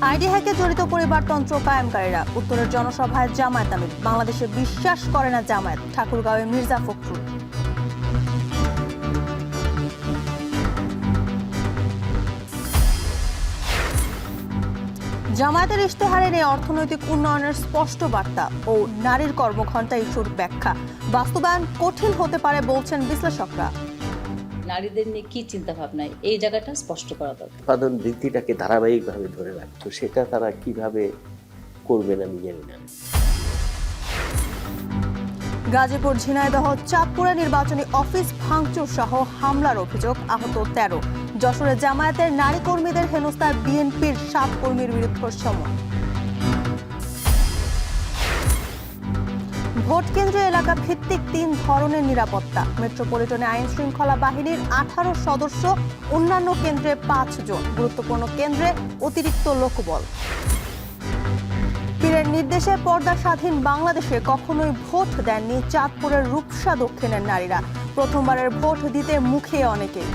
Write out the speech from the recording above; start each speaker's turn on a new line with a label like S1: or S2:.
S1: ID হ্যাকে জড়িত পরিবারতন্ত্র কায়েমকারীরা। উত্তরের জনসভায় জামায়াত আমির। বাংলাদেশে বিশ্বাস করে না জামায়াত, ঠাকুরগাঁওয়ে মির্জা ফখরুল। জামায়াতের ইশতেহারে নিয়ে অর্থনৈতিক উন্নয়নের স্পষ্ট বার্তা ও নারীর কর্মঘণ্টা ইস্যুর ব্যাখ্যা। বাস্তবায়ন কঠিন হতে পারে বলছেন বিশ্লেষকরা।
S2: নারীদের নিয়ে কি চিন্তা ভাবনা এই জায়গাটা স্পষ্ট করা দরকার।
S3: উৎপাদন বৃদ্ধিটাকে ধারাবাহিকভাবে ধরে রাখতো, সেটা তারা কিভাবে করবেন আমি জানি না।
S1: গাজীপুর, ঝিনাইদহ, চাঁদপুরে নির্বাচনী অফিস ভাঙচুর সহ হামলার অভিযোগ, আহত 13। যশোরে জামায়াতের নারী কর্মীদের হেনস্থায় বিএনপির 7 কর্মীর বিরুদ্ধে সমন। ভোট কেন্দ্র এলাকা ভিত্তিক 3 ধরনের নিরাপত্তা। মেট্রোপলিটনে আইন শৃঙ্খলা বাহিনীর 18 সদস্য, অন্যান্য কেন্দ্রে 5 জন। গুরুত্বপূর্ণ কেন্দ্রে অতিরিক্ত লোকবল। পীরের নির্দেশে পর্দা স্বাধীন বাংলাদেশে কখনোই ভোট দেননি চাঁদপুরের রূপসা দক্ষিণের নারীরা। প্রথমবারের ভোট দিতে মুখিয়ে অনেকেই।